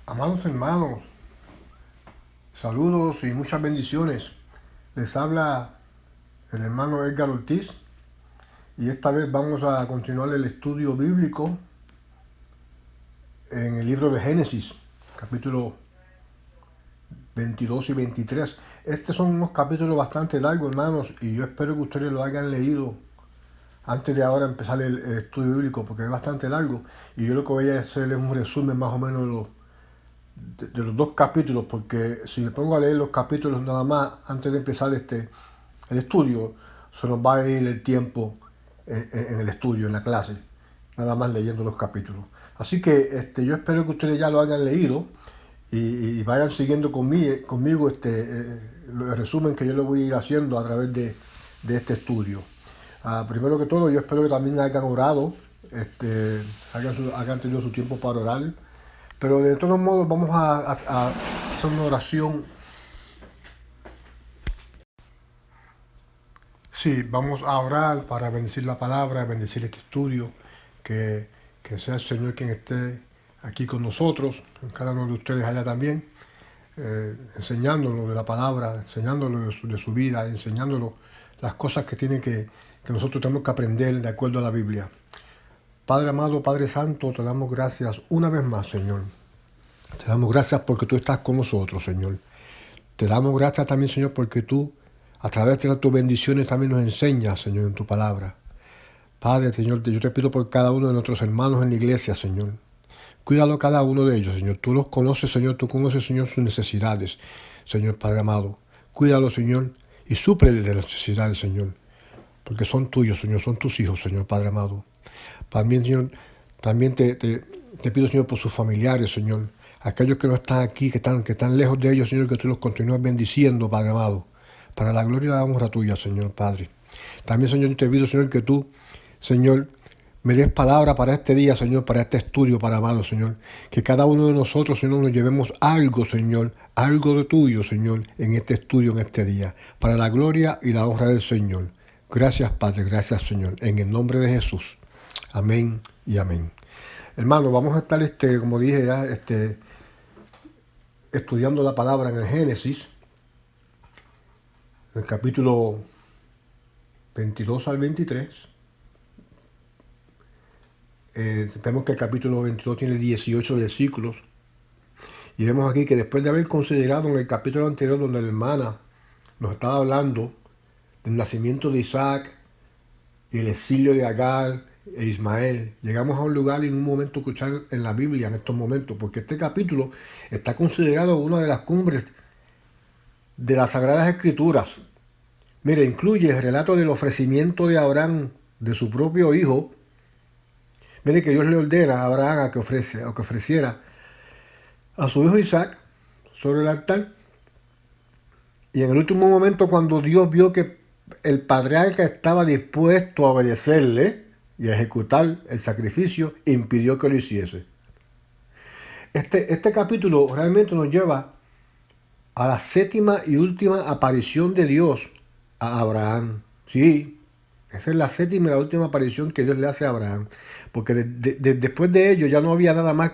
Amados hermanos, saludos y muchas bendiciones. Les habla el hermano Edgar Ortiz y esta vez vamos a continuar el estudio bíblico en el libro de Génesis, capítulo 22 y 23. Estos son unos capítulos bastante largos, hermanos, y yo espero que ustedes lo hayan leído antes de ahora empezar el estudio bíblico, porque es bastante largo y yo lo que voy a hacer es un resumen más o menos de los dos capítulos, porque si me pongo a leer los capítulos nada más antes de empezar el estudio, se nos va a ir el tiempo en el estudio, en la clase, nada más leyendo los capítulos. Así que yo espero que ustedes ya lo hayan leído y vayan siguiendo conmigo el resumen que yo lo voy a ir haciendo a través de este estudio. Primero que todo, yo espero que también hayan orado, hayan tenido su tiempo para orar. Pero de todos modos vamos a hacer una oración. Sí, vamos a orar para bendecir la palabra, bendecir este estudio, que, que sea el Señor quien esté aquí con nosotros, en cada uno de ustedes allá también, enseñándonos de la palabra, enseñándonos de su vida, enseñándonos las cosas que nosotros tenemos que aprender de acuerdo a la Biblia. Padre amado, Padre Santo, te damos gracias una vez más, Señor. Te damos gracias porque tú estás con nosotros, Señor. Te damos gracias también, Señor, porque tú, a través de tus bendiciones, también nos enseñas, Señor, en tu palabra. Padre, Señor, yo te pido por cada uno de nuestros hermanos en la iglesia, Señor. Cuídalo cada uno de ellos, Señor. Tú los conoces, Señor. Tú conoces, Señor, sus necesidades, Señor Padre amado. Cuídalo, Señor, y súpleles de las necesidades, Señor. Porque son tuyos, Señor. Son tus hijos, Señor Padre amado. También, Señor, también te pido, Señor, por sus familiares, Señor. Aquellos que no están aquí, que están lejos de ellos, Señor, que tú los continúes bendiciendo, Padre amado, para la gloria y la honra tuya, Señor Padre. También, Señor, te pido, Señor, que tú, Señor, me des palabra para este día, Señor, para este estudio, para amado, Señor. Que cada uno de nosotros, Señor, nos llevemos algo, Señor, algo de tuyo, Señor, en este estudio, en este día, para la gloria y la honra del Señor. Gracias, Padre, gracias, Señor, en el nombre de Jesús. Amén y amén. Hermano, vamos a estar, como dije ya, estudiando la palabra en el Génesis, en el capítulo 22 al 23. Vemos que el capítulo 22 tiene 18 versículos. Y vemos aquí que después de haber considerado en el capítulo anterior, donde la hermana nos estaba hablando del nacimiento de Isaac y el exilio de Agar e Ismael, llegamos a un lugar en un momento escuchar en la Biblia, en estos momentos, porque este capítulo está considerado una de las cumbres de las Sagradas Escrituras. Mire, incluye el relato del ofrecimiento de Abraham de su propio hijo. Mire que Dios le ordena a Abraham a que ofreciera a su hijo Isaac sobre el altar. Y en el último momento, cuando Dios vio que el patriarca estaba dispuesto a obedecerle y a ejecutar el sacrificio, impidió que lo hiciese. Este capítulo realmente nos lleva a la séptima y última aparición de Dios a Abraham. Sí, esa es la séptima y la última aparición que Dios le hace a Abraham. Porque después de ello ya no había nada más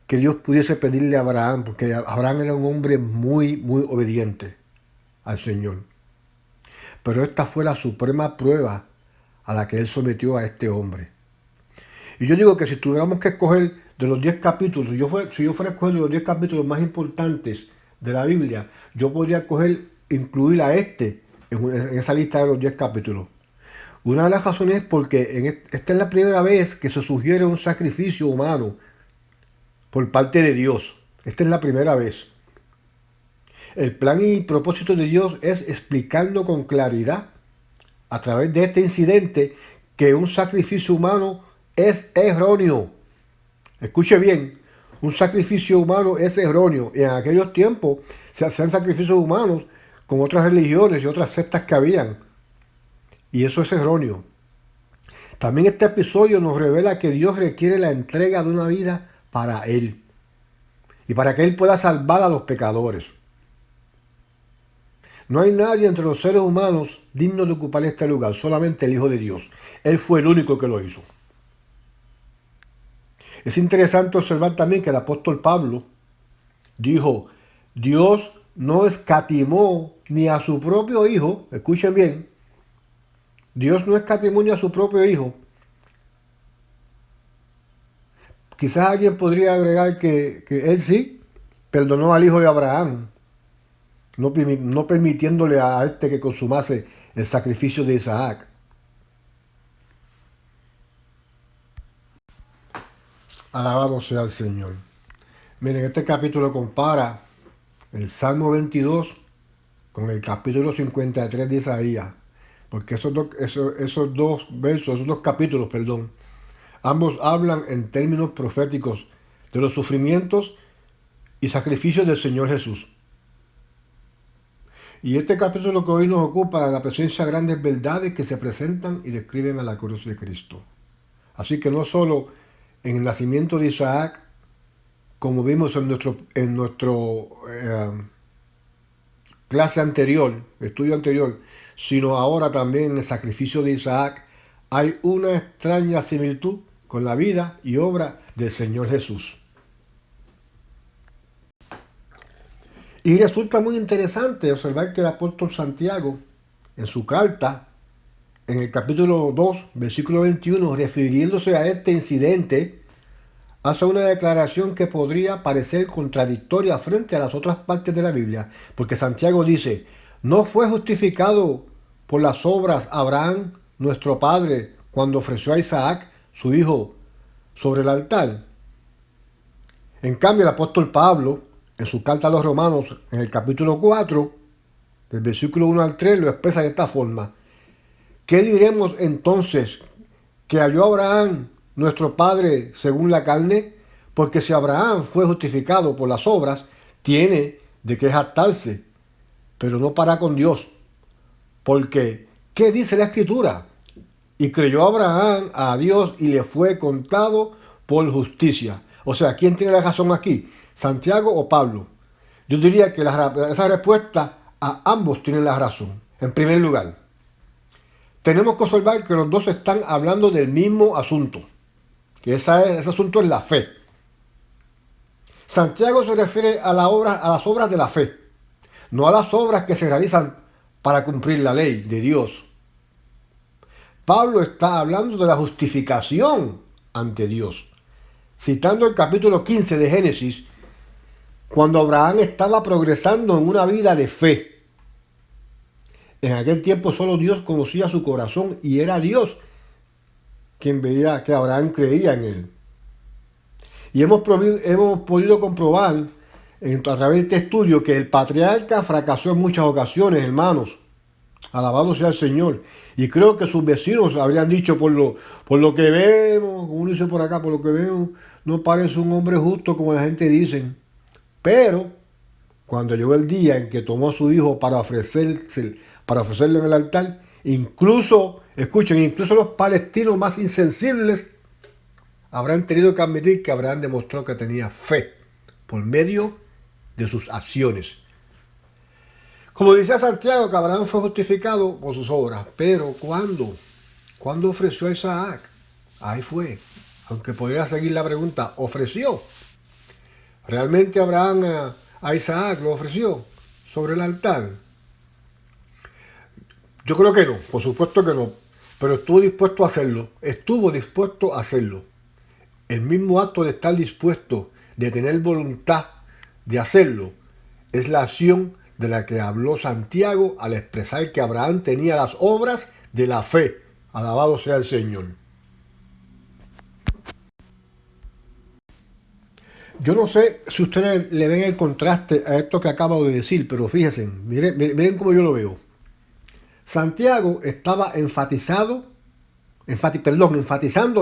que Dios pudiese pedirle a Abraham, porque Abraham era un hombre muy, muy obediente al Señor. Pero esta fue la suprema prueba a la que él sometió a este hombre. Y yo digo que si tuviéramos que escoger de los 10 capítulos, si yo fuera a escoger de los 10 capítulos más importantes de la Biblia, yo podría incluir a en esa lista de los 10 capítulos. Una de las razones es porque esta es la primera vez que se sugiere un sacrificio humano por parte de Dios. Esta es la primera vez. El plan y propósito de Dios es explicarnos con claridad a través de este incidente que un sacrificio humano es erróneo. Escuche bien, un sacrificio humano es erróneo. Y en aquellos tiempos se hacían sacrificios humanos con otras religiones y otras sectas que habían. Y eso es erróneo. También este episodio nos revela que Dios requiere la entrega de una vida para Él. Y para que Él pueda salvar a los pecadores. No hay nadie entre los seres humanos digno de ocupar este lugar, solamente el Hijo de Dios. Él fue el único que lo hizo. Es interesante observar también que el apóstol Pablo dijo, Dios no escatimó ni a su propio hijo, escuchen bien, Dios no escatimó ni a su propio hijo. Quizás alguien podría agregar que él sí perdonó al hijo de Abraham, no permitiéndole a este que consumase el sacrificio de Isaac. Alabado sea el Señor. Miren, este capítulo compara el Salmo 22 con el capítulo 53 de Isaías, porque esos dos versos, esos dos capítulos, perdón, ambos hablan en términos proféticos de los sufrimientos y sacrificios del Señor Jesús. Y este capítulo que hoy nos ocupa la presencia de grandes verdades que se presentan y describen a la cruz de Cristo. Así que no solo en el nacimiento de Isaac, como vimos en nuestro clase anterior, estudio anterior, sino ahora también en el sacrificio de Isaac, hay una extraña similitud con la vida y obra del Señor Jesús. Y resulta muy interesante observar que el apóstol Santiago, en su carta, en el capítulo 2, versículo 21, refiriéndose a este incidente, hace una declaración que podría parecer contradictoria frente a las otras partes de la Biblia, porque Santiago dice, ¿no fue justificado por las obras Abraham, nuestro padre, cuando ofreció a Isaac, su hijo, sobre el altar? En cambio, el apóstol Pablo, en su carta a los Romanos, en el capítulo 4, del versículo 1 al 3, lo expresa de esta forma. ¿Qué diremos entonces? ¿Que halló Abraham, nuestro padre, según la carne? Porque si Abraham fue justificado por las obras, tiene de qué jactarse, pero no para con Dios. Porque, ¿qué dice la Escritura? Y creyó Abraham a Dios y le fue contado por justicia. O sea, ¿quién tiene la razón aquí? ¿Santiago o Pablo? Yo diría que esa respuesta a ambos tienen la razón. En primer lugar, tenemos que observar que los dos están hablando del mismo asunto, que ese asunto es la fe. Santiago se refiere a las obras de la fe, no a las obras que se realizan para cumplir la ley de Dios. Pablo está hablando de la justificación ante Dios, citando el capítulo 15 de Génesis, cuando Abraham estaba progresando en una vida de fe. En aquel tiempo solo Dios conocía su corazón y era Dios quien veía que Abraham creía en él. Y hemos podido comprobar a través de este estudio que el patriarca fracasó en muchas ocasiones, hermanos. Alabado sea el Señor. Y creo que sus vecinos habrían dicho, por lo que vemos, como uno dice por acá, por lo que vemos, no parece un hombre justo como la gente dice. Pero cuando llegó el día en que tomó a su hijo para ofrecerlo en el altar, incluso, escuchen, incluso los palestinos más insensibles habrán tenido que admitir que Abraham demostró que tenía fe por medio de sus acciones. Como decía Santiago, que Abraham fue justificado por sus obras. Pero ¿cuándo? ¿Cuándo ofreció a Isaac? Ahí fue. Aunque podría seguir la pregunta, ¿ofreció? ¿Realmente Abraham a Isaac lo ofreció sobre el altar? Yo creo que no, por supuesto que no. Pero estuvo dispuesto a hacerlo. Estuvo dispuesto a hacerlo. El mismo acto de estar dispuesto, de tener voluntad de hacerlo, es la acción de la que habló Santiago al expresar que Abraham tenía las obras de la fe. Alabado sea el Señor. Yo no sé si ustedes le ven el contraste a esto que acabo de decir, pero fíjense, miren cómo yo lo veo. Santiago estaba enfatizando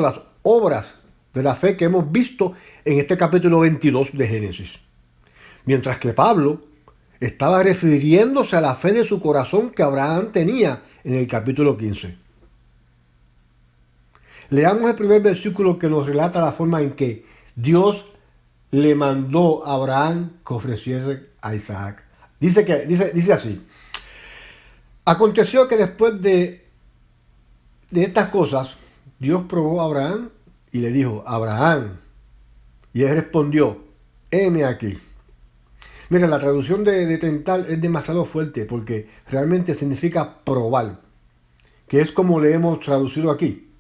las obras de la fe que hemos visto en este capítulo 22 de Génesis. Mientras que Pablo estaba refiriéndose a la fe de su corazón que Abraham tenía en el capítulo 15. Leamos el primer versículo que nos relata la forma en que Dios le mandó a Abraham que ofreciese a Isaac. Dice así. Aconteció que después de estas cosas, Dios probó a Abraham y le dijo, Abraham. Y él respondió, heme aquí. Mira, la traducción de tentar es demasiado fuerte porque realmente significa probar, que es como le hemos traducido aquí.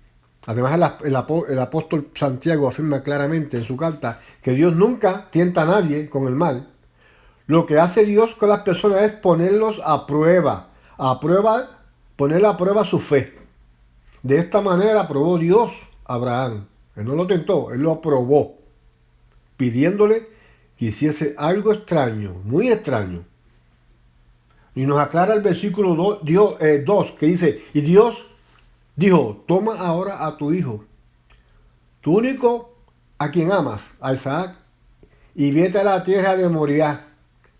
Además, el apóstol Santiago afirma claramente en su carta que Dios nunca tienta a nadie con el mal. Lo que hace Dios con las personas es ponerlos a prueba, poner a prueba su fe. De esta manera probó Dios a Abraham. Él no lo tentó, él lo probó, pidiéndole que hiciese algo extraño, muy extraño. Y nos aclara el versículo 2 que dice, y Dios dijo, toma ahora a tu hijo, tu único a quien amas, a Isaac, y vete a la tierra de Moriah,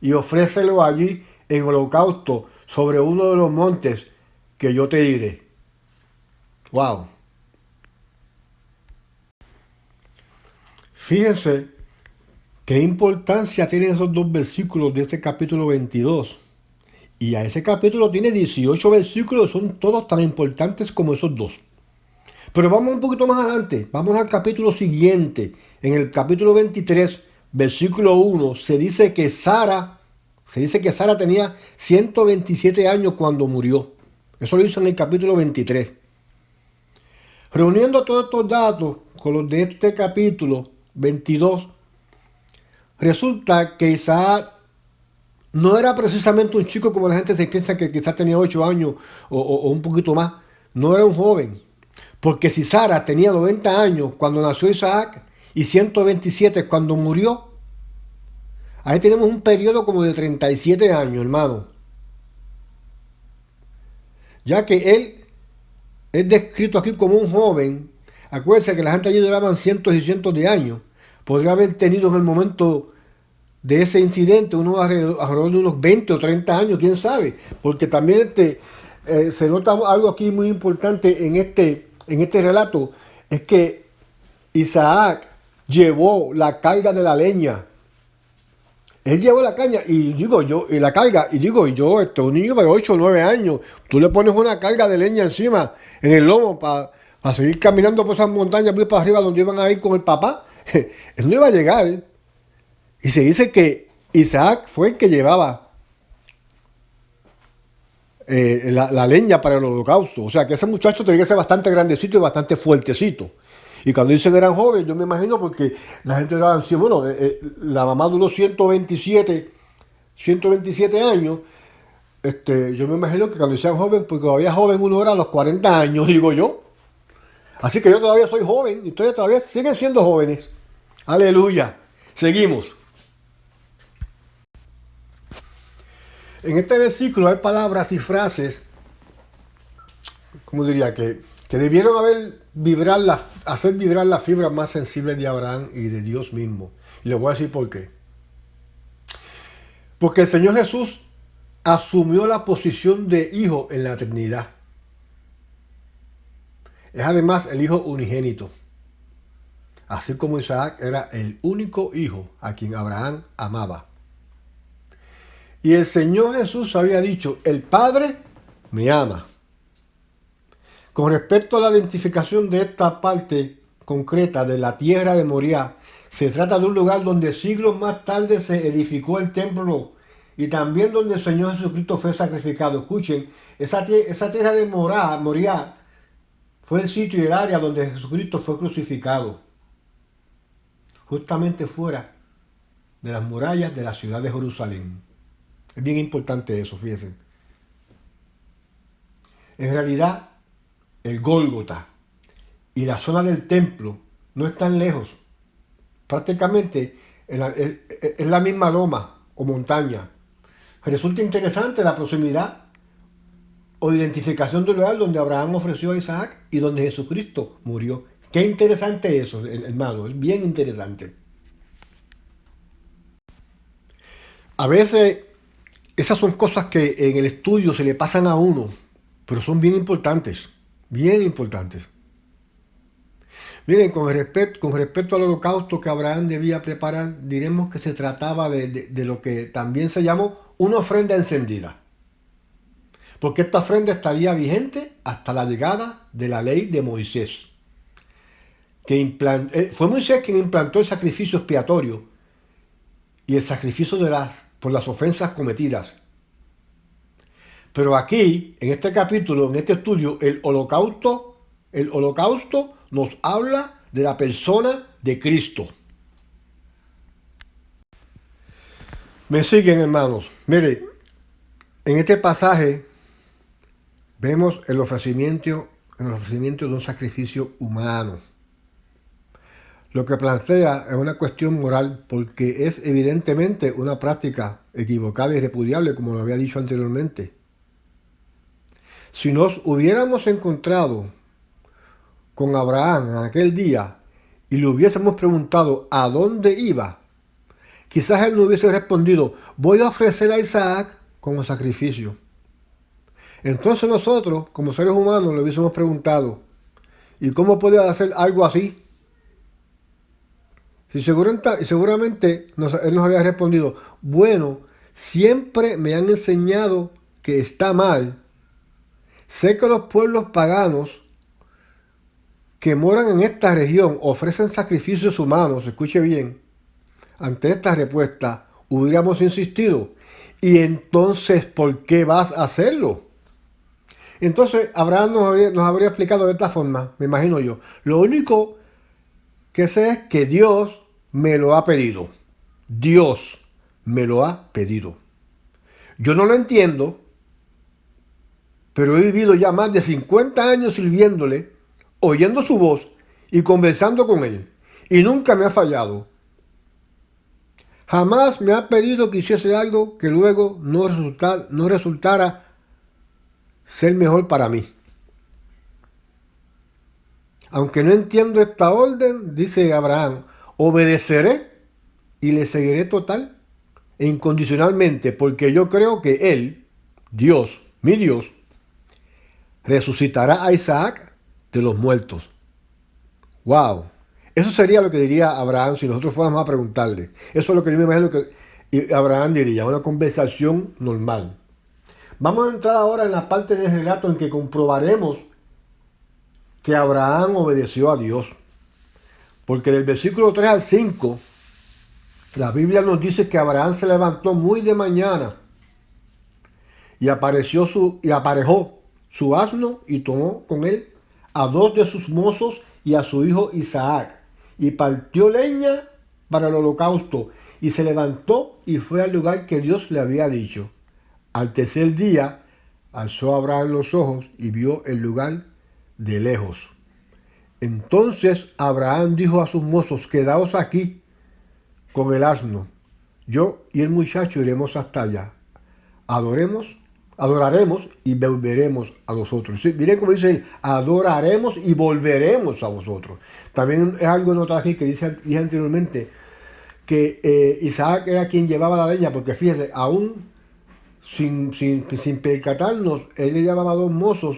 y ofrécelo allí en holocausto sobre uno de los montes que yo te diré. Wow. Fíjense qué importancia tienen esos dos versículos de este capítulo 22. Y a ese capítulo tiene 18 versículos, son todos tan importantes como esos dos. Pero vamos un poquito más adelante, vamos al capítulo siguiente. En el capítulo 23, versículo 1, se dice que Sara tenía 127 años cuando murió. Eso lo hizo en el capítulo 23. Reuniendo todos estos datos con los de este capítulo 22, resulta que Isaac no era precisamente un chico como la gente se piensa que quizás tenía 8 años o un poquito más. No era un joven. Porque si Sara tenía 90 años cuando nació Isaac y 127 cuando murió, ahí tenemos un periodo como de 37 años, hermano. Ya que él es descrito aquí como un joven. Acuérdense que la gente allí duraban cientos y cientos de años. Podría haber tenido en el momento de ese incidente alrededor de unos 20 o 30 años, quién sabe. Porque también se nota algo aquí muy importante en este relato, es que Isaac llevó la carga de la leña. Él llevó la caña y digo yo, y la carga, y digo yo, un niño de 8 o 9 años, tú le pones una carga de leña encima, en el lomo, para seguir caminando por esas montañas, muy para arriba donde iban a ir con el papá. Él no iba a llegar. Y se dice que Isaac fue el que llevaba la leña para el holocausto. O sea que ese muchacho tenía que ser bastante grandecito y bastante fuertecito. Y cuando dicen eran jóvenes, yo me imagino porque la gente era así, bueno, la mamá duró 127 años. Yo me imagino que cuando decían joven, porque todavía joven uno era a los 40 años, digo yo. Así que yo todavía soy joven y ustedes todavía siguen siendo jóvenes. Aleluya. Seguimos. En este versículo hay palabras y frases, como diría, que debieron hacer vibrar las fibras más sensibles de Abraham y de Dios mismo. Y les voy a decir por qué. Porque el Señor Jesús asumió la posición de hijo en la eternidad. Es además el hijo unigénito. Así como Isaac era el único hijo a quien Abraham amaba. Y el Señor Jesús había dicho, el Padre me ama. Con respecto a la identificación de esta parte concreta de la tierra de Moriah, se trata de un lugar donde siglos más tarde se edificó el templo y también donde el Señor Jesucristo fue sacrificado. Escuchen, esa tierra de Moriah fue el sitio y el área donde Jesucristo fue crucificado, justamente fuera de las murallas de la ciudad de Jerusalén. Es bien importante eso, fíjense. En realidad, el Gólgota y la zona del templo no están lejos. Prácticamente es la misma loma o montaña. Resulta interesante la proximidad o identificación del lugar donde Abraham ofreció a Isaac y donde Jesucristo murió. Qué interesante eso, hermano, es bien interesante. A veces esas son cosas que en el estudio se le pasan a uno, pero son bien importantes, bien importantes. Miren, con respecto al holocausto que Abraham debía preparar, diremos que se trataba de lo que también se llamó una ofrenda encendida. Porque esta ofrenda estaría vigente hasta la llegada de la ley de Moisés. Fue Moisés quien implantó el sacrificio expiatorio y el sacrificio por las ofensas cometidas. Pero aquí, en este capítulo, en este estudio, el holocausto nos habla de la persona de Cristo. Me siguen, hermanos. Mire, en este pasaje vemos el ofrecimiento de un sacrificio humano. Lo que plantea es una cuestión moral porque es evidentemente una práctica equivocada y repudiable, como lo había dicho anteriormente. Si nos hubiéramos encontrado con Abraham en aquel día y le hubiésemos preguntado a dónde iba, quizás él no hubiese respondido: voy a ofrecer a Isaac como sacrificio. Entonces nosotros, como seres humanos, le hubiésemos preguntado: ¿y cómo puede hacer algo así? Si seguramente él nos había respondido: bueno, siempre me han enseñado que está mal. Sé que los pueblos paganos que moran en esta región ofrecen sacrificios humanos. Escuche bien. Ante esta respuesta hubiéramos insistido: ¿y entonces por qué vas a hacerlo? Entonces Abraham nos habría explicado de esta forma, me imagino yo: lo único que sé es que Dios me lo ha pedido. Dios me lo ha pedido. Yo no lo entiendo, pero he vivido ya más de 50 años sirviéndole, oyendo su voz y conversando con él. Y nunca me ha fallado. Jamás me ha pedido que hiciese algo que luego no resultara ser mejor para mí. Aunque no entiendo esta orden, dice Abraham, obedeceré y le seguiré total e incondicionalmente, porque yo creo que Él, Dios, mi Dios, resucitará a Isaac de los muertos. ¡Wow! Eso sería lo que diría Abraham si nosotros fuéramos a preguntarle. Eso es lo que yo me imagino que Abraham diría, una conversación normal. Vamos a entrar ahora en la parte del relato en que comprobaremos que Abraham obedeció a Dios. Porque del versículo 3 al 5, la Biblia nos dice que Abraham se levantó muy de mañana y aparejó su asno y tomó con él a dos de sus mozos y a su hijo Isaac, y partió leña para el holocausto, y se levantó y fue al lugar que Dios le había dicho. Al tercer día alzó Abraham los ojos y vio el lugar de lejos. Entonces Abraham dijo a sus mozos: quedaos aquí con el asno, yo y el muchacho iremos hasta allá. Adoraremos y volveremos a vosotros. Sí, miren cómo dice: adoraremos y volveremos a vosotros. También es algo notado aquí que dije anteriormente, que Isaac era quien llevaba la leña, porque fíjese, aún sin percatarnos, él le llamaba a dos mozos,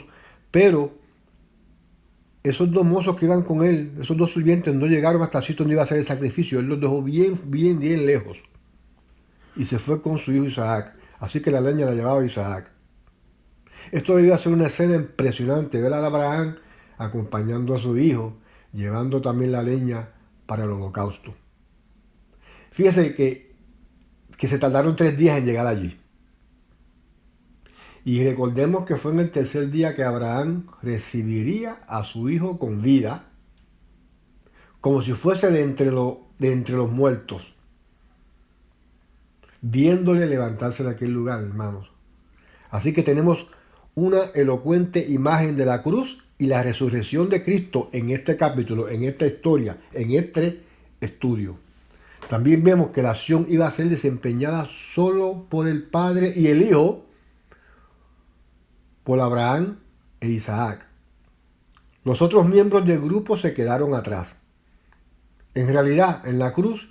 pero esos dos mozos que iban con él, esos dos sirvientes, no llegaron hasta el sitio donde iba a hacer el sacrificio. Él los dejó bien lejos y se fue con su hijo Isaac. Así que la leña la llevaba Isaac. Esto debía ser una escena impresionante, ver a Abraham acompañando a su hijo, llevando también la leña para el holocausto. Fíjese que se tardaron 3 días en llegar allí. Y recordemos que fue en el tercer día que Abraham recibiría a su hijo con vida, como si fuese de entre los muertos, viéndole levantarse de aquel lugar, hermanos. Así que tenemos una elocuente imagen de la cruz y la resurrección de Cristo en este capítulo, en esta historia, en este estudio. También vemos que la acción iba a ser desempeñada solo por el Padre y el Hijo, por Abraham e Isaac. Los otros miembros del grupo se quedaron atrás. En realidad, en la cruz,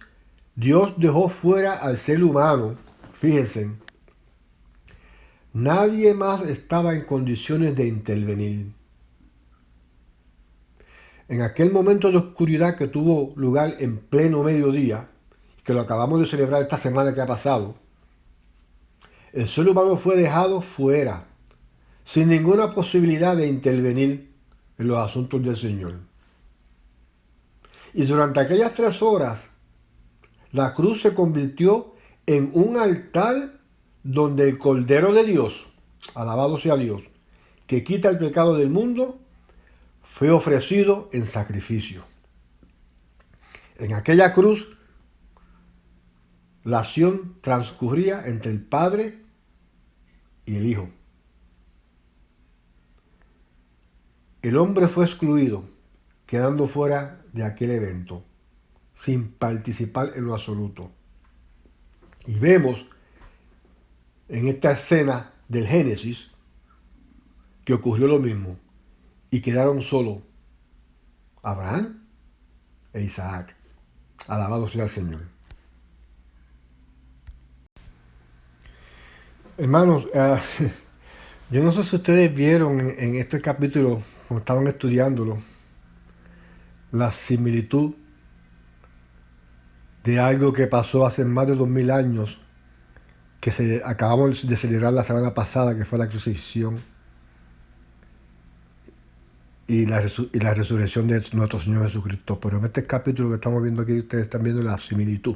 Dios dejó fuera al ser humano. Fíjense, nadie más estaba en condiciones de intervenir. En aquel momento de oscuridad que tuvo lugar en pleno mediodía, que lo acabamos de celebrar esta semana que ha pasado, el ser humano fue dejado fuera, sin ninguna posibilidad de intervenir en los asuntos del Señor. Y durante aquellas 3 horas, la cruz se convirtió en un altar donde el Cordero de Dios, alabado sea Dios, que quita el pecado del mundo, fue ofrecido en sacrificio. En aquella cruz, la acción transcurría entre el Padre y el Hijo. El hombre fue excluido, quedando fuera de aquel evento, sin participar en lo absoluto. Y vemos en esta escena del Génesis que ocurrió lo mismo y quedaron solo Abraham e Isaac. Alabado sea el Señor. Hermanos, yo no sé si ustedes vieron en este capítulo, cuando estaban estudiándolo, la similitud de algo que pasó hace más de 2000 años, que acabamos de celebrar la semana pasada, que fue la crucifixión y la resurrección de nuestro Señor Jesucristo. Pero en este capítulo que estamos viendo aquí, ustedes están viendo la similitud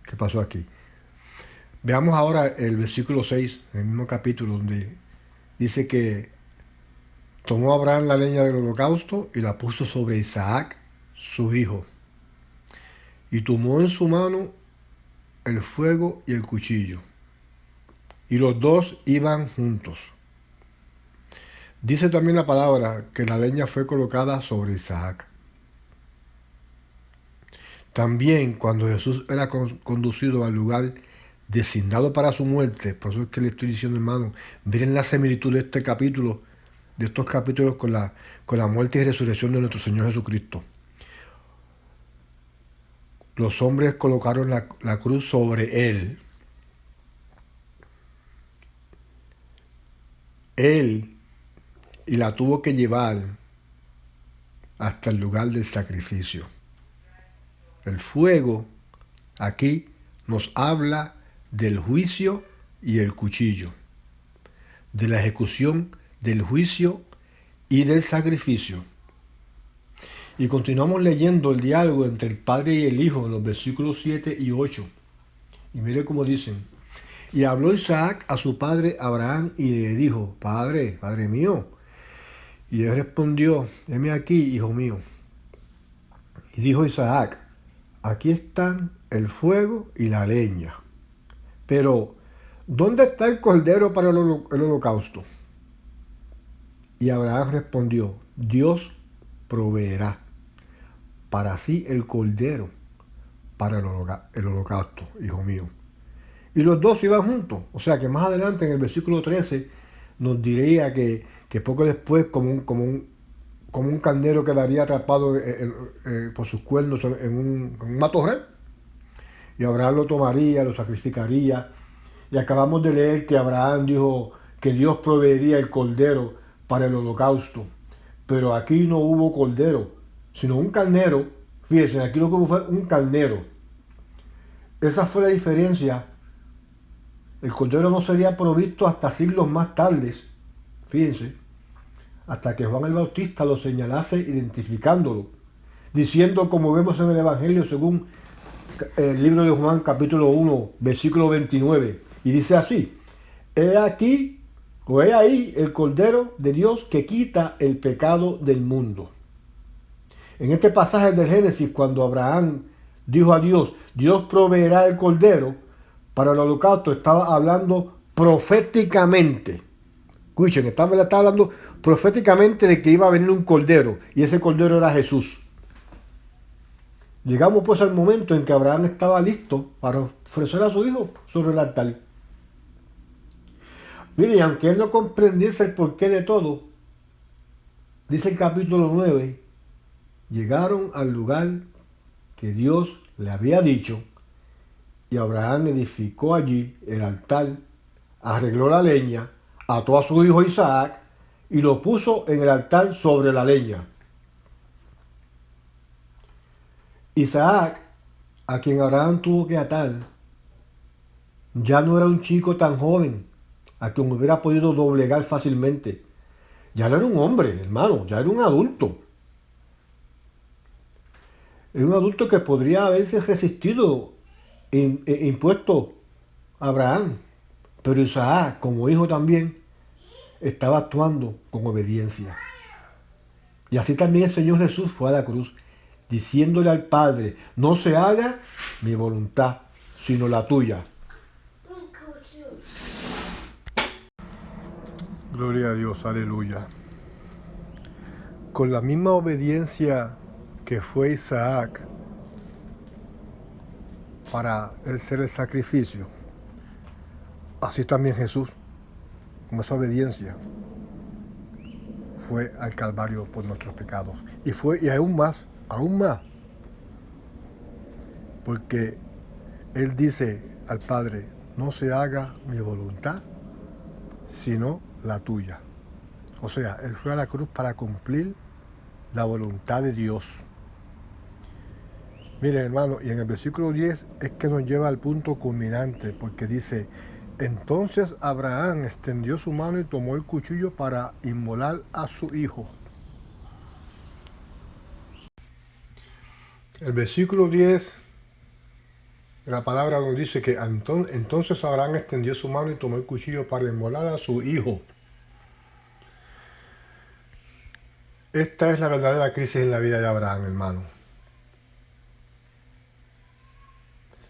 que pasó aquí. Veamos ahora el versículo 6, en el mismo capítulo, donde dice que tomó Abraham la leña del holocausto y la puso sobre Isaac, su hijo, y tomó en su mano el fuego y el cuchillo, y los dos iban juntos. Dice también la palabra que la leña fue colocada sobre Isaac. También cuando Jesús era conducido al lugar designado para su muerte, por eso es que le estoy diciendo, hermano, miren la similitud de este capítulo, de estos capítulos con la muerte y resurrección de nuestro Señor Jesucristo. Los hombres colocaron la cruz sobre él. Él y la tuvo que llevar hasta el lugar del sacrificio. El fuego aquí nos habla del juicio y el cuchillo, de la ejecución del juicio y del sacrificio. Y continuamos leyendo el diálogo entre el Padre y el Hijo en los versículos 7 y 8. Y mire cómo dicen: y habló Isaac a su padre Abraham y le dijo: Padre, Padre mío. Y él respondió: heme aquí, hijo mío. Y dijo Isaac: aquí están el fuego y la leña, pero ¿dónde está el cordero para el holocausto? Y Abraham respondió: Dios proveerá para sí el cordero para el holocausto, hijo mío. Y los dos iban juntos. O sea que más adelante en el versículo 13 nos diría que poco después, como un carnero quedaría atrapado por sus cuernos en un matorral, y Abraham lo tomaría, lo sacrificaría. Y acabamos de leer que Abraham dijo que Dios proveería el cordero para el holocausto. Pero aquí no hubo cordero, sino un carnero. Fíjense, aquí lo que hubo fue un carnero. Esa fue la diferencia. El cordero no sería provisto hasta siglos más tarde, fíjense, hasta que Juan el Bautista lo señalase identificándolo, diciendo, como vemos en el Evangelio según el libro de Juan capítulo 1, versículo 29, y dice así: he aquí, o he ahí el Cordero de Dios que quita el pecado del mundo. En este pasaje del Génesis, cuando Abraham dijo a Dios: Dios proveerá el Cordero para el holocausto, estaba hablando proféticamente. Escuchen, estaba hablando proféticamente de que iba a venir un Cordero, y ese Cordero era Jesús. Llegamos pues al momento en que Abraham estaba listo para ofrecer a su hijo sobre el altar. Mire, aunque él no comprendiese el porqué de todo, dice el capítulo 9, llegaron al lugar que Dios le había dicho, y Abraham edificó allí el altar, arregló la leña, ató a su hijo Isaac y lo puso en el altar sobre la leña. Isaac, a quien Abraham tuvo que atar, ya no era un chico tan joven, a quien hubiera podido doblegar fácilmente. Ya no era un hombre, hermano, ya era un adulto. Era un adulto que podría haberse resistido impuesto a Abraham, pero Isaac, como hijo también, estaba actuando con obediencia. Y así también el Señor Jesús fue a la cruz, diciéndole al Padre, no se haga mi voluntad, sino la tuya. Gloria a Dios, aleluya. Con la misma obediencia que fue Isaac para hacer el sacrificio, así también Jesús, con esa obediencia, fue al Calvario por nuestros pecados. Y aún más, porque Él dice al Padre, no se haga mi voluntad, sino la tuya. O sea, Él fue a la cruz para cumplir la voluntad de Dios. Miren, hermano, y en el versículo 10 es que nos lleva al punto culminante, porque dice, entonces Abraham extendió su mano y tomó el cuchillo para inmolar a su hijo. El versículo 10, la palabra nos dice que entonces Abraham extendió su mano y tomó el cuchillo para inmolar a su hijo. Esta es la verdadera crisis en la vida de Abraham, hermano.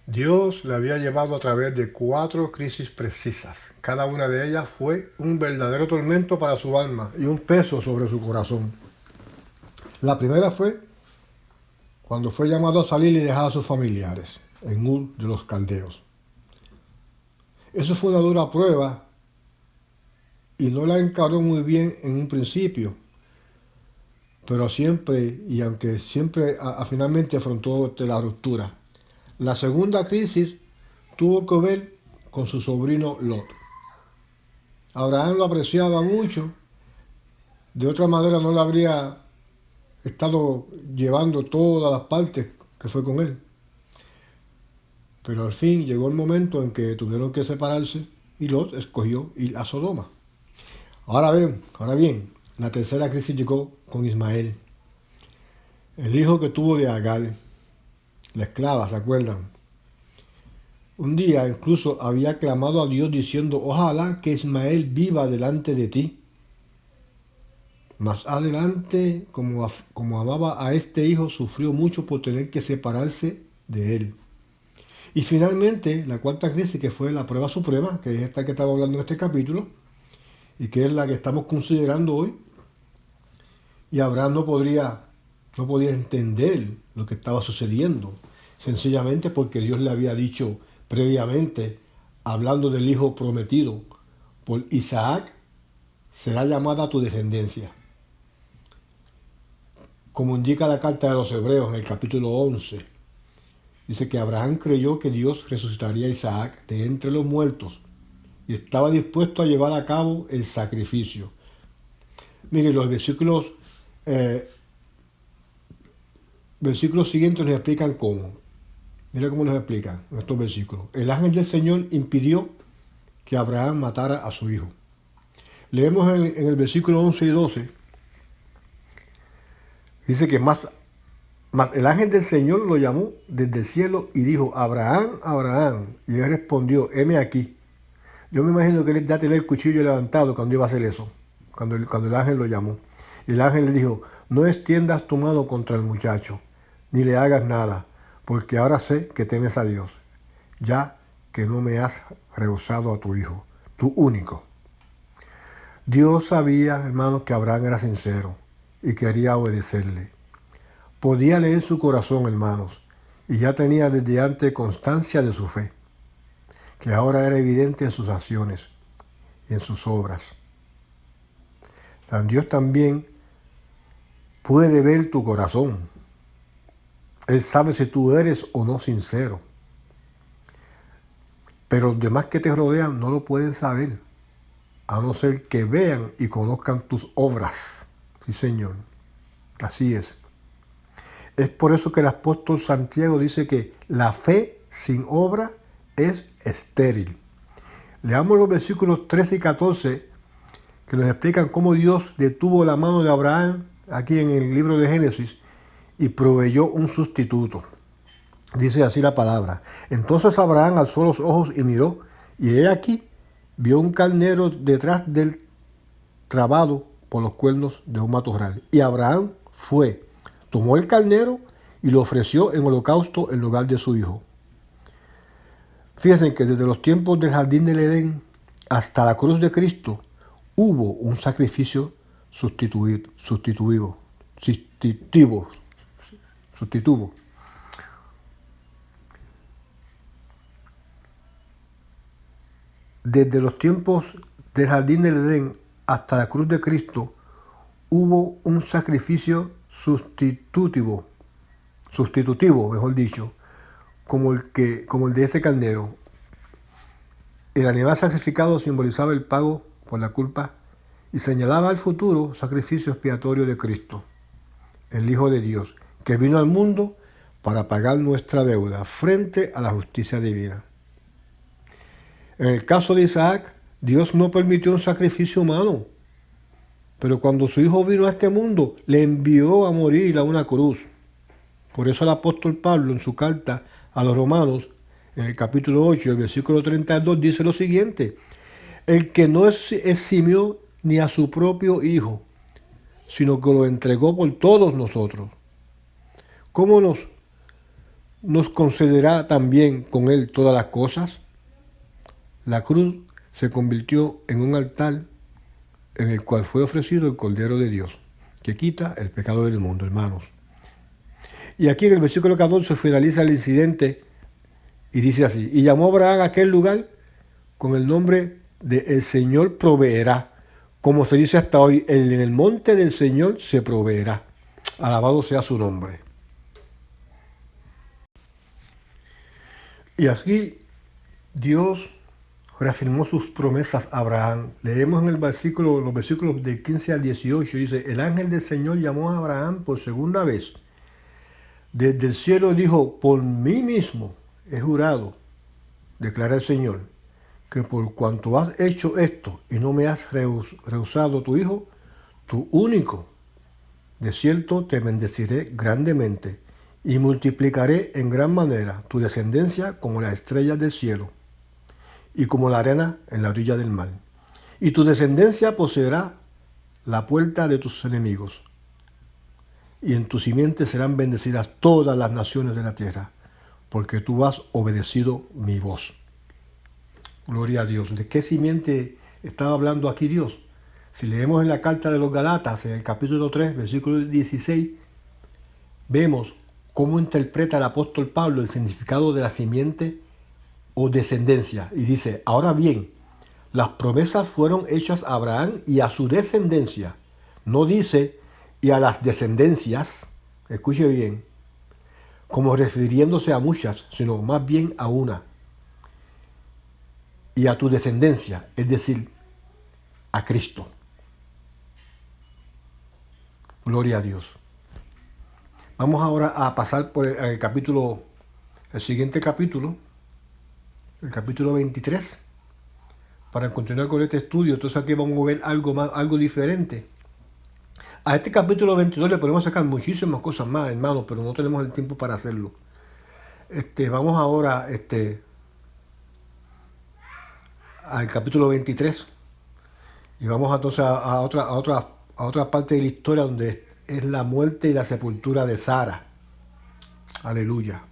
Dios le había llevado a través de 4 crisis precisas. Cada una de ellas fue un verdadero tormento para su alma y un peso sobre su corazón. La primera fue cuando fue llamado a salir y dejar a sus familiares en Ur de los Caldeos. Eso fue una dura prueba y no la encaró muy bien en un principio, pero siempre, y aunque siempre finalmente afrontó la ruptura. La segunda crisis tuvo que ver con su sobrino Lot. Abraham lo apreciaba mucho, de otra manera no le habría estado llevando todas las partes que fue con él. Pero al fin llegó el momento en que tuvieron que separarse y Lot escogió ir a Sodoma. Ahora bien, la tercera crisis llegó con Ismael, el hijo que tuvo de Agar, la esclava, ¿se acuerdan? Un día incluso había clamado a Dios diciendo, ojalá que Ismael viva delante de ti. Más adelante, como amaba a este hijo, sufrió mucho por tener que separarse de él. Y finalmente, la cuarta crisis, que fue la prueba suprema, que es esta que estaba hablando en este capítulo, y que es la que estamos considerando hoy. Y Abraham no podía entender lo que estaba sucediendo, sencillamente porque Dios le había dicho previamente, hablando del hijo prometido, por Isaac será llamada tu descendencia. Como indica la carta de los Hebreos en el capítulo 11, dice que Abraham creyó que Dios resucitaría a Isaac de entre los muertos y estaba dispuesto a llevar a cabo el sacrificio. Miren, los versículos siguientes nos explican cómo. Mira cómo nos explican estos versículos. El ángel del Señor impidió que Abraham matara a su hijo. Leemos en el versículo 11 y 12. Dice que más el ángel del Señor lo llamó desde el cielo y dijo, Abraham, Abraham. Y él respondió, heme aquí. Yo me imagino que él ya tenía el cuchillo levantado cuando iba a hacer eso, cuando el ángel lo llamó. Y el ángel le dijo, no extiendas tu mano contra el muchacho, ni le hagas nada, porque ahora sé que temes a Dios, ya que no me has rehusado a tu hijo, tu único. Dios sabía, hermanos, que Abraham era sincero y quería obedecerle. Podía leer su corazón, hermanos, y ya tenía desde antes constancia de su fe, que ahora era evidente en sus acciones y en sus obras. Dios también puede ver tu corazón. Él sabe si tú eres o no sincero. Pero los demás que te rodean no lo pueden saber, a no ser que vean y conozcan tus obras. Sí, Señor. Así es. Es por eso que el apóstol Santiago dice que la fe sin obra es estéril. Leamos los versículos 13 y 14 que nos explican cómo Dios detuvo la mano de Abraham aquí en el libro de Génesis y proveyó un sustituto. Dice así la palabra. Entonces Abraham alzó los ojos y miró, y he aquí, vio un carnero detrás del trabado por los cuernos de un matorral. Y Abraham fue, tomó el carnero y lo ofreció en holocausto en lugar de su hijo. Fíjense que desde los tiempos del jardín del Edén hasta la cruz de Cristo hubo un sacrificio sustitutivo. Desde los tiempos del jardín del Edén hasta la cruz de Cristo hubo un sacrificio sustitutivo, mejor dicho, como el de ese carnero. El animal sacrificado simbolizaba el pago por la culpa y señalaba el futuro sacrificio expiatorio de Cristo, el Hijo de Dios, que vino al mundo para pagar nuestra deuda frente a la justicia divina. En el caso de Isaac, Dios no permitió un sacrificio humano, pero cuando su hijo vino a este mundo, le envió a morir a una cruz. Por eso el apóstol Pablo en su carta a los Romanos, en el capítulo 8, el versículo 32, dice lo siguiente: el que no eximió ni a su propio hijo, sino que lo entregó por todos nosotros, ¿cómo nos concederá también con él todas las cosas? La cruz se convirtió en un altar en el cual fue ofrecido el Cordero de Dios, que quita el pecado del mundo, hermanos. Y aquí en el versículo 14 finaliza el incidente y dice así: y llamó Abraham a aquel lugar con el nombre de el Señor proveerá, como se dice hasta hoy, en el monte del Señor se proveerá. Alabado sea su nombre. Y aquí Dios reafirmó sus promesas a Abraham. Leemos en los versículos del 15 al 18, dice: el ángel del Señor llamó a Abraham por segunda vez. Desde el cielo dijo: por mí mismo he jurado, declara el Señor, que por cuanto has hecho esto y no me has rehusado tu hijo, tu único, de cierto te bendeciré grandemente y multiplicaré en gran manera tu descendencia como las estrellas del cielo y como la arena en la orilla del mar. Y tu descendencia poseerá la puerta de tus enemigos, y en tu simiente serán bendecidas todas las naciones de la tierra, porque tú has obedecido mi voz. Gloria a Dios. ¿De qué simiente estaba hablando aquí Dios? Si leemos en la carta de los Galatas, en el capítulo 3, versículo 16, vemos cómo interpreta el apóstol Pablo el significado de la simiente o descendencia. Y dice: ahora bien, las promesas fueron hechas a Abraham y a su descendencia. No dice y a las descendencias, escuche bien, como refiriéndose a muchas, sino más bien a una. Y a tu descendencia, es decir, a Cristo. Gloria a Dios. Vamos ahora a pasar por el siguiente capítulo, el capítulo 23, para continuar con este estudio. Entonces aquí vamos a ver algo diferente. A este capítulo 22 le podemos sacar muchísimas cosas más, hermanos, pero no tenemos el tiempo para hacerlo. Vamos ahora al capítulo 23 y vamos entonces a otra parte de la historia, donde es la muerte y la sepultura de Sara. Aleluya.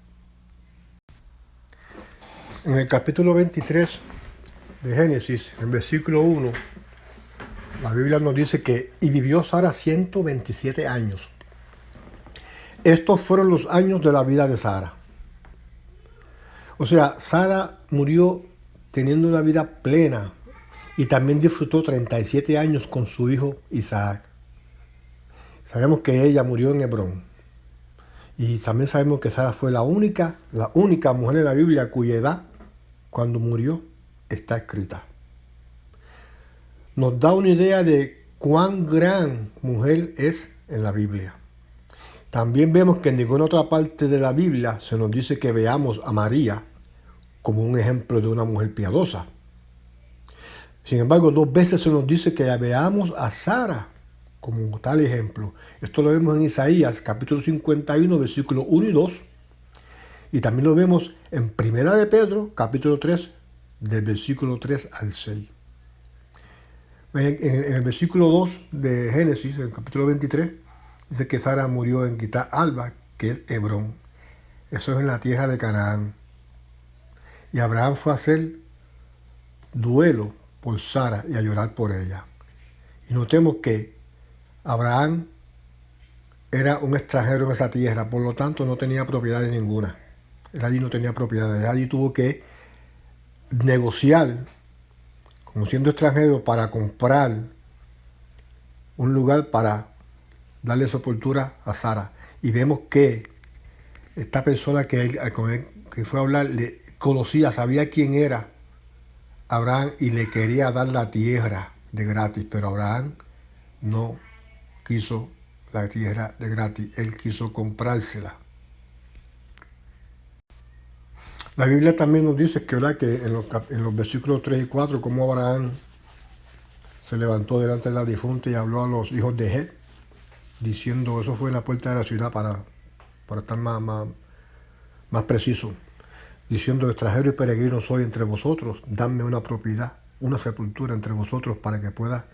En el capítulo 23 de Génesis, en versículo 1, la Biblia nos dice que y vivió Sara 127 años. Estos fueron los años de la vida de Sara. O sea, Sara murió teniendo una vida plena y también disfrutó 37 años con su hijo Isaac. Sabemos que ella murió en Hebrón. Y también sabemos que Sara fue la única mujer en la Biblia cuya edad, cuando murió, está escrita. Nos da una idea de cuán gran mujer es en la Biblia. También vemos que en ninguna otra parte de la Biblia se nos dice que veamos a María como un ejemplo de una mujer piadosa. Sin embargo, 2 veces se nos dice que veamos a Sara como tal ejemplo. Esto lo vemos en Isaías, capítulo 51, versículos 1 y 2. Y también lo vemos en Primera de Pedro, capítulo 3, del versículo 3 al 6. En el versículo 2 de Génesis, en el capítulo 23, dice que Sara murió en Gitat Alba, que es Hebrón. Eso es en la tierra de Canaán. Y Abraham fue a hacer duelo por Sara y a llorar por ella. Y notemos que Abraham era un extranjero en esa tierra, por lo tanto no tenía propiedades ninguna. Él allí no tenía propiedades, él allí tuvo que negociar, como siendo extranjero, para comprar un lugar para darle sepultura a Sara. Y vemos que esta persona con él, que fue a hablar, le conocía, sabía quién era Abraham y le quería dar la tierra de gratis, pero Abraham no quiso la tierra de gratis, él quiso comprársela. La Biblia también nos dice que, ¿verdad?, que en los versículos 3 y 4, como Abraham se levantó delante de la difunta y habló a los hijos de Het, diciendo, eso fue en la puerta de la ciudad para estar más preciso, diciendo, extranjero y peregrino soy entre vosotros, dadme una propiedad, una sepultura entre vosotros para que pueda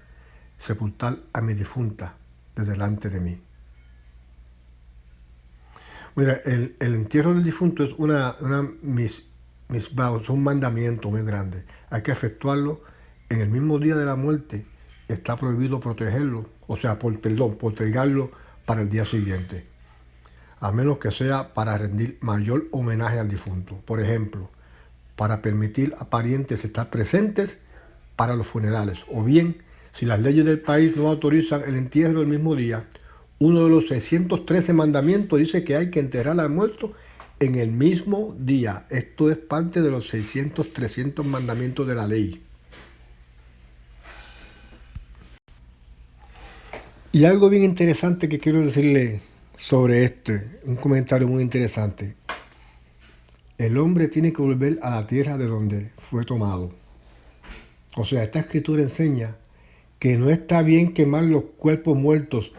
sepultar a mi difunta de delante de mí. Mira, el entierro del difunto es es un mandamiento muy grande. Hay que efectuarlo en el mismo día de la muerte. Está prohibido protegerlo, o sea, postergarlo para el día siguiente, a menos que sea para rendir mayor homenaje al difunto. Por ejemplo, para permitir a parientes estar presentes para los funerales, o bien, si las leyes del país no autorizan el entierro el mismo día, uno de los 613 mandamientos dice que hay que enterrar al muerto en el mismo día. Esto es parte de los 300 mandamientos de la ley. Y algo bien interesante que quiero decirle sobre un comentario muy interesante. El hombre tiene que volver a la tierra de donde fue tomado. O sea, esta escritura enseña que no está bien quemar los cuerpos muertos,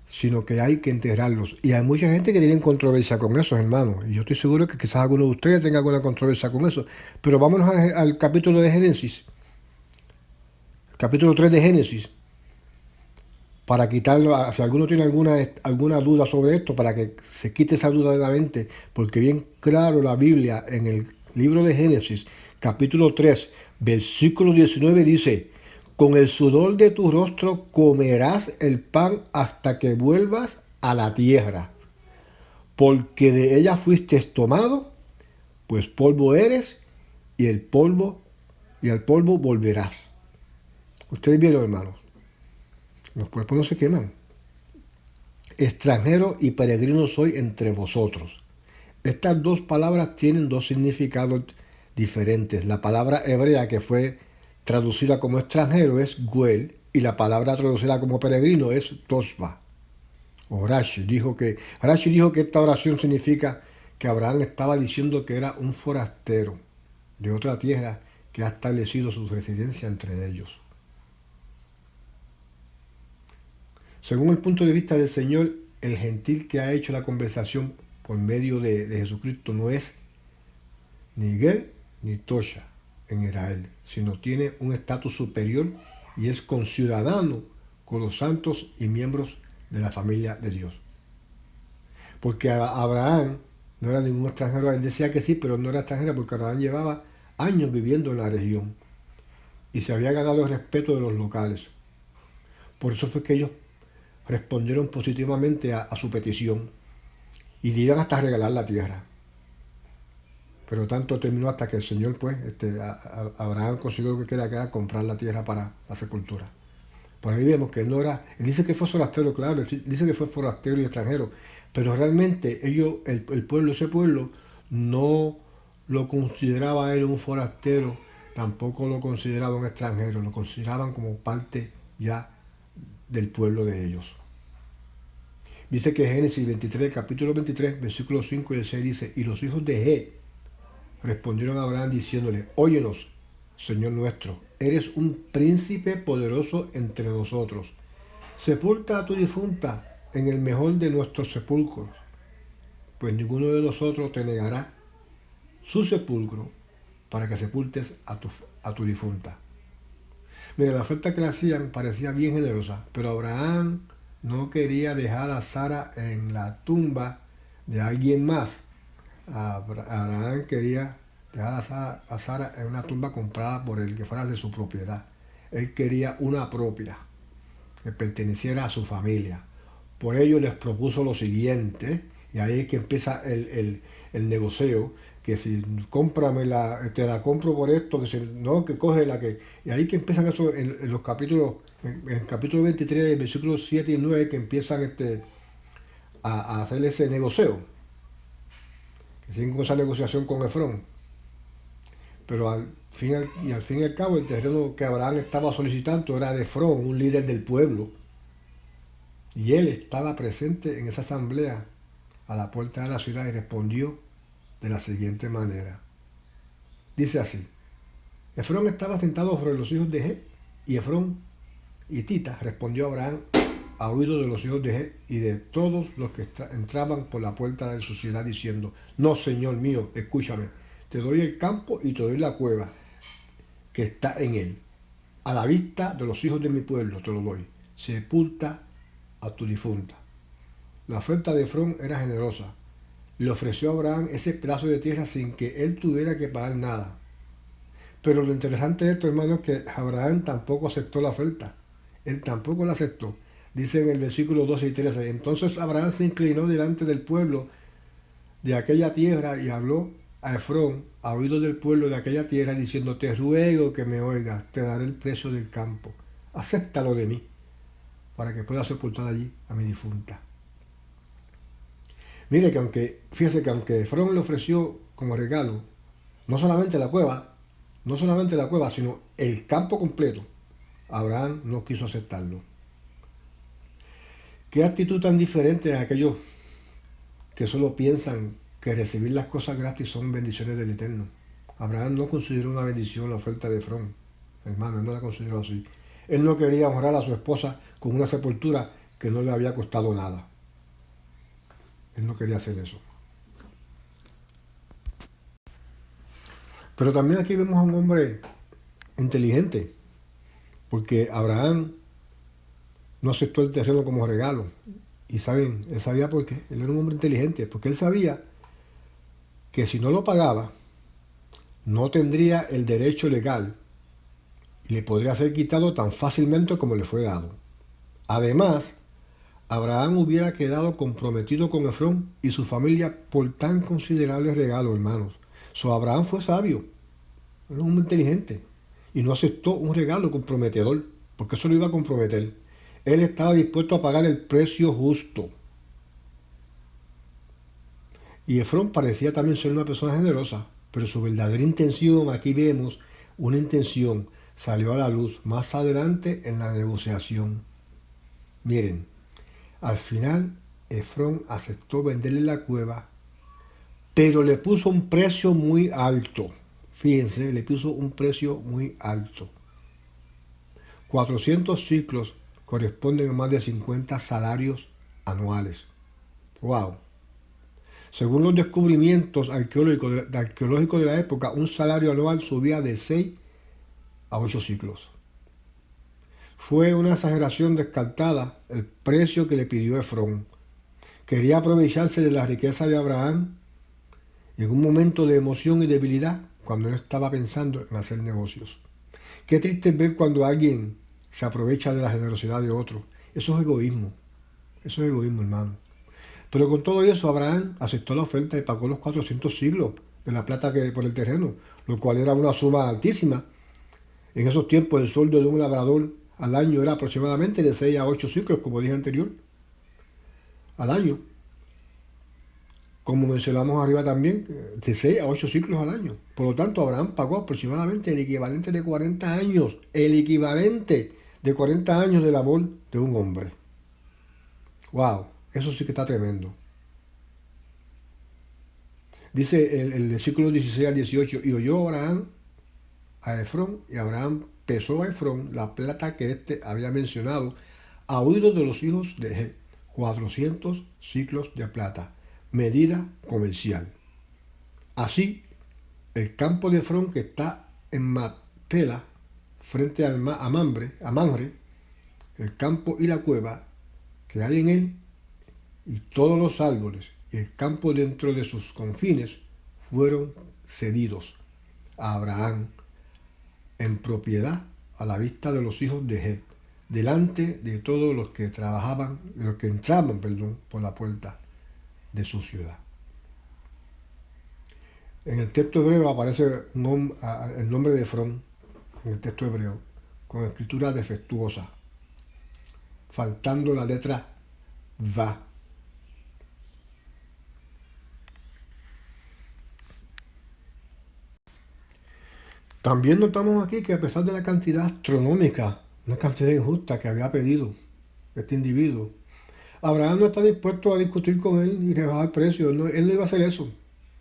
sino que hay que enterrarlos. Y hay mucha gente que tiene controversia con eso, hermano. Y yo estoy seguro que quizás alguno de ustedes tenga alguna controversia con eso. Pero vámonos al capítulo de Génesis, capítulo 3 de Génesis, para quitarlo, si alguno tiene alguna duda sobre esto, para que se quite esa duda de la mente, porque bien claro la Biblia en el libro de Génesis, capítulo 3, versículo 19 dice, con el sudor de tu rostro comerás el pan hasta que vuelvas a la tierra, porque de ella fuiste tomado, pues polvo eres y al polvo volverás. Ustedes vieron, hermanos, los cuerpos no se queman. Extranjero y peregrino soy entre vosotros. Estas dos palabras tienen dos significados diferentes. La palabra hebrea que fue traducida como extranjero es Guel y la palabra traducida como peregrino es Tosba. Rashi dijo que esta oración significa que Abraham estaba diciendo que era un forastero de otra tierra que ha establecido su residencia entre ellos. Según el punto de vista del Señor, el gentil que ha hecho la conversación por medio de Jesucristo no es ni Ger ni Tosha en Israel, sino tiene un estatus superior y es conciudadano con los santos y miembros de la familia de Dios. Porque Abraham no era ningún extranjero, él decía que sí, pero no era extranjero porque Abraham llevaba años viviendo en la región y se había ganado el respeto de los locales. Por eso fue que ellos respondieron positivamente a su petición y le iban hasta regalar la tierra. Pero tanto terminó hasta que el Señor, pues, Abraham consiguió lo que quería, que era comprar la tierra para la sepultura. Por ahí vemos que él no era, él dice que fue forastero, claro, él dice que fue forastero y extranjero, pero realmente el pueblo, ese pueblo, no lo consideraba a él un forastero, tampoco lo consideraba un extranjero, lo consideraban como parte ya del pueblo de ellos. Dice que Génesis 23, capítulo 23, versículos 5 y el 6 dice, y los hijos de He respondieron a Abraham diciéndole, óyenos, Señor nuestro, eres un príncipe poderoso entre nosotros. Sepulta a tu difunta en el mejor de nuestros sepulcros, pues ninguno de nosotros te negará su sepulcro para que sepultes a tu difunta. Mira, la oferta que le hacían parecía bien generosa, pero Abraham no quería dejar a Sara en la tumba de alguien más. Abraham quería dejar a Sara en una tumba comprada por él, que fuera de su propiedad. Él quería una propia, que perteneciera a su familia. Por ello les propuso lo siguiente, y ahí es que empieza el negocio, que si cómpramela, te la compro por esto, que si no, que coge la que... Y ahí que empiezan eso en los capítulos, en el capítulo 23, versículos 7 y 9, que empiezan a hacer ese negocio, que siguen con esa negociación con Efrón. Pero al fin y al cabo, el terreno que Abraham estaba solicitando era de Efrón, un líder del pueblo. Y él estaba presente en esa asamblea a la puerta de la ciudad y respondió de la siguiente manera. Dice así: Efrón estaba sentado sobre los hijos de Het, y Efrón y Tita respondió a Abraham a oídos de los hijos de Het y de todos los que entraban por la puerta de su ciudad, diciendo: No, Señor mío, escúchame, te doy el campo y te doy la cueva que está en él. A la vista de los hijos de mi pueblo te lo doy. Sepulta a tu difunta. La oferta de Efrón era generosa. Le ofreció a Abraham ese pedazo de tierra sin que él tuviera que pagar nada. Pero lo interesante de esto, hermano, es que Abraham tampoco aceptó la oferta. Él tampoco la aceptó. Dice en el versículo 12 y 13: Entonces Abraham se inclinó delante del pueblo de aquella tierra y habló a Efrón a oídos del pueblo de aquella tierra, diciendo: Te ruego que me oigas, te daré el precio del campo. Acéptalo de mí, para que pueda sepultar allí a mi difunta. Mire fíjese que aunque Efrón le ofreció como regalo no solamente la cueva, sino el campo completo, Abraham no quiso aceptarlo. Qué actitud tan diferente a aquellos que solo piensan que recibir las cosas gratis son bendiciones del Eterno. Abraham no consideró una bendición la oferta de Efrón, hermano, él no la consideró así. Él no quería honrar a su esposa con una sepultura que no le había costado nada. Él no quería hacer eso. Pero también aquí vemos a un hombre inteligente, porque Abraham no aceptó el terreno como regalo. Y saben, él sabía por qué. Él era un hombre inteligente, porque él sabía que si no lo pagaba, no tendría el derecho legal y le podría ser quitado tan fácilmente como le fue dado. Además, Abraham hubiera quedado comprometido con Efrón y su familia por tan considerable regalo, hermanos. Abraham fue sabio, era un hombre inteligente, y no aceptó un regalo comprometedor, porque eso lo iba a comprometer. Él estaba dispuesto a pagar el precio justo. Y Efrón parecía también ser una persona generosa, pero su verdadera intención, aquí vemos una intención, salió a la luz más adelante en la negociación. Miren, al final Efrón aceptó venderle la cueva, pero le puso un precio muy alto. Fíjense, le puso un precio muy alto. 400 ciclos corresponden a más de 50 salarios anuales. ¡Wow! Según los descubrimientos arqueológicos de la época, un salario anual subía de 6 a 8 ciclos. Fue una exageración descartada el precio que le pidió Efrón. Quería aprovecharse de la riqueza de Abraham en un momento de emoción y debilidad cuando no estaba pensando en hacer negocios. Qué triste es ver cuando alguien se aprovecha de la generosidad de otro. Eso es egoísmo. Eso es egoísmo, hermano. Pero con todo eso, Abraham aceptó la oferta y pagó los 400 siglos de la plata que por el terreno, lo cual era una suma altísima. En esos tiempos el sueldo de un labrador al año era aproximadamente de 6 a 8 ciclos, como dije anterior, al año. Como mencionamos arriba también, de 6 a 8 ciclos al año. Por lo tanto, Abraham pagó aproximadamente el equivalente de 40 años, el equivalente de 40 años de labor de un hombre. ¡Wow! Eso sí que está tremendo. Dice el versículo 16 al 18: Y oyó Abraham a Efrón, y Abraham pesó a Efrón la plata que éste había mencionado a oídos de los hijos de Het, 400 ciclos de plata. medida comercial. Así, el campo de Efrón, que está en Macpela, frente a Mamre, el campo y la cueva que hay en él, y todos los árboles y el campo dentro de sus confines fueron cedidos a Abraham en propiedad a la vista de los hijos de Het, delante de todos los que entraban, por la puerta de su ciudad. En el texto hebreo aparece el nombre de Efrón, en el texto hebreo, con escritura defectuosa, faltando la letra Va. También notamos aquí que a pesar de la cantidad astronómica, una cantidad injusta que había pedido este individuo, Abraham no está dispuesto a discutir con él y rebajar el precio. Él no iba a hacer eso.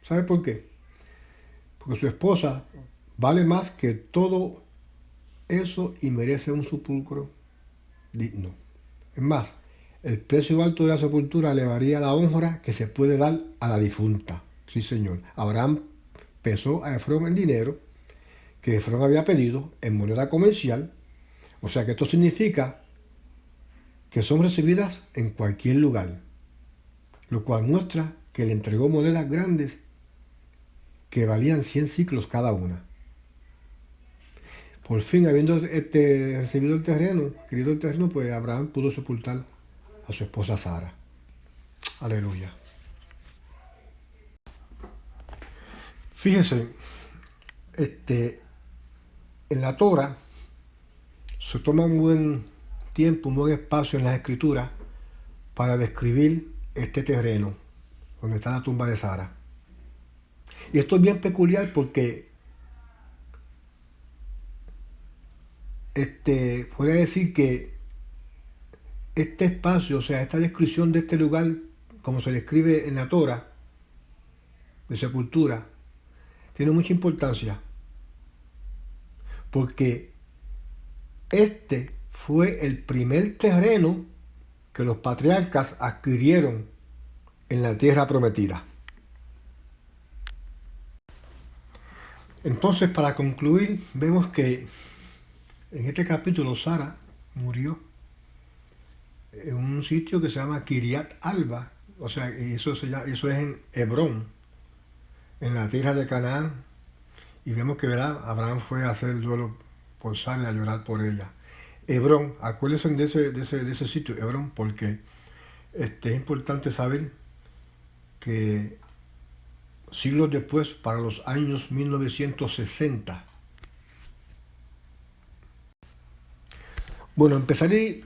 ¿Sabe por qué? Porque su esposa vale más que todo eso y merece un sepulcro digno. Es más, el precio alto de la sepultura elevaría la honra que se puede dar a la difunta. Sí, señor. Abraham pesó a Efrón en dinero que Efrón había pedido en moneda comercial. O sea que esto significa que son recibidas en cualquier lugar, lo cual muestra que le entregó monedas grandes que valían 100 ciclos cada una. Por fin, habiendo recibido el terreno, querido el terreno, pues Abraham pudo sepultar a su esposa Sara. Aleluya. Fíjense, en la Torah se toma un buen tiempo, un buen espacio en las escrituras para describir este terreno donde está la tumba de Sara. Y esto es bien peculiar porque podría decir que este espacio, o sea, esta descripción de este lugar, como se describe en la Torah, de sepultura, tiene mucha importancia, porque este fue el primer terreno que los patriarcas adquirieron en la tierra prometida. Entonces, para concluir, vemos que en este capítulo Sara murió en un sitio que se llama Kiriat Alba, o sea, eso es en Hebrón, en la tierra de Canaán, y vemos que Abraham fue a hacer el duelo por Sara y a llorar por ella. Hebrón, acuérdense de ese sitio, Hebrón, porque es importante saber que siglos después, para los años 1960, bueno, empezaré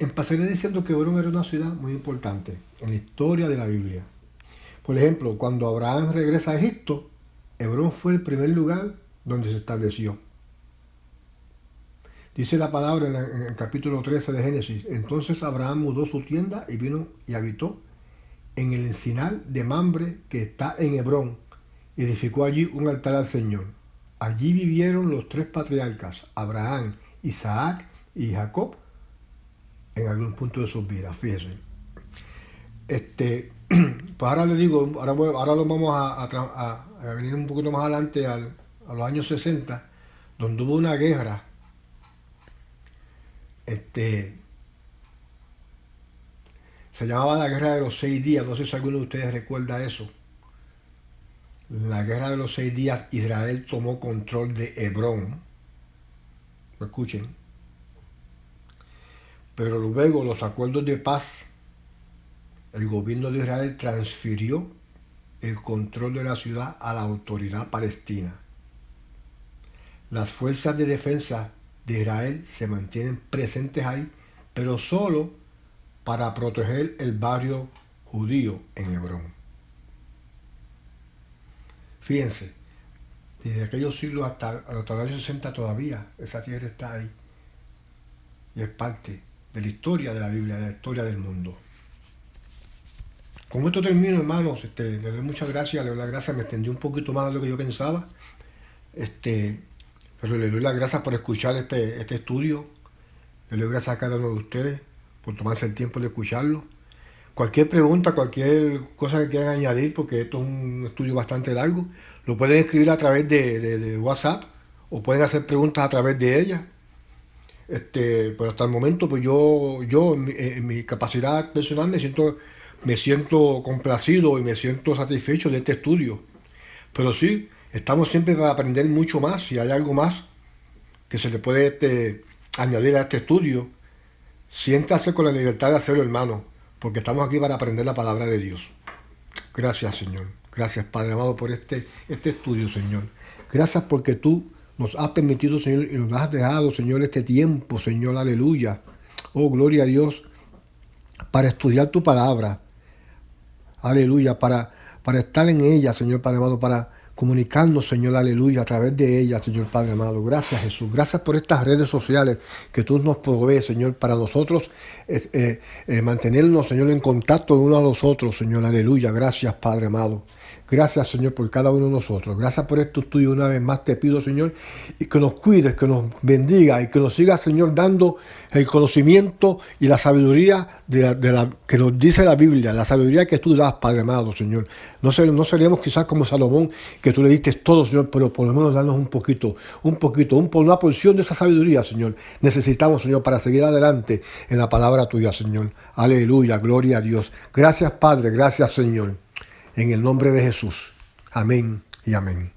diciendo que Hebrón era una ciudad muy importante en la historia de la Biblia. Por ejemplo, cuando Abraham regresa a Egipto, Hebrón fue el primer lugar donde se estableció. Dice la palabra en el capítulo 13 de Génesis: entonces Abraham mudó su tienda y vino y habitó en el encinar de Mamre que está en Hebrón, y edificó allí un altar al Señor. Allí vivieron los tres patriarcas, Abraham, Isaac y Jacob, en algún punto de sus vidas, fíjense. Pues ahora le digo, ahora lo vamos a venir un poquito más adelante a los años 60, donde hubo una guerra, se llamaba la Guerra de los 6 días, no sé si alguno de ustedes recuerda eso. La Guerra de los 6 días, Israel tomó control de Hebrón, escuchen, pero luego los acuerdos de paz, el gobierno de Israel transfirió el control de la ciudad a la autoridad palestina. Las fuerzas de defensa de Israel se mantienen presentes ahí, pero solo para proteger el barrio judío en Hebrón. Fíjense, desde aquellos siglos hasta los años 60 todavía esa tierra está ahí y es parte de la historia de la Biblia, de la historia del mundo. Con esto termino, hermanos. Le doy muchas gracias, le doy las gracias, me extendí un poquito más de lo que yo pensaba, pero le doy las gracias por escuchar este estudio. Le doy gracias a cada uno de ustedes por tomarse el tiempo de escucharlo. Cualquier pregunta, cualquier cosa que quieran añadir, porque esto es un estudio bastante largo, lo pueden escribir a través de WhatsApp o pueden hacer preguntas a través de ella. Pero hasta el momento, pues yo en mi capacidad personal me siento complacido y me siento satisfecho de este estudio. Pero sí, estamos siempre para aprender mucho más. Si hay algo más que se le puede añadir a este estudio, siéntase con la libertad de hacerlo, hermano, porque estamos aquí para aprender la palabra de Dios. Gracias, Señor. Gracias, Padre amado, por este estudio, Señor. Gracias porque tú nos has permitido, Señor, y nos has dejado, Señor, este tiempo, Señor, aleluya. Oh, gloria a Dios, para estudiar tu palabra, aleluya, para estar en ella, Señor Padre amado, para comunicarnos, Señor, aleluya, a través de ella, Señor Padre amado. Gracias, Jesús. Gracias por estas redes sociales que tú nos provees, Señor, para nosotros mantenernos, Señor, en contacto unos a los otros, Señor, aleluya. Gracias, Padre amado. Gracias, Señor, por cada uno de nosotros. Gracias por esto tuyo. Una vez más te pido, Señor, y que nos cuides, que nos bendiga y que nos sigas, Señor, dando el conocimiento y la sabiduría que nos dice la Biblia, la sabiduría que tú das, Padre amado, Señor. No seremos quizás como Salomón, que tú le diste todo, Señor, pero por lo menos danos un poquito, una porción de esa sabiduría, Señor. Necesitamos, Señor, para seguir adelante en la palabra tuya, Señor. Aleluya, gloria a Dios. Gracias, Padre, gracias, Señor. En el nombre de Jesús. Amén y amén.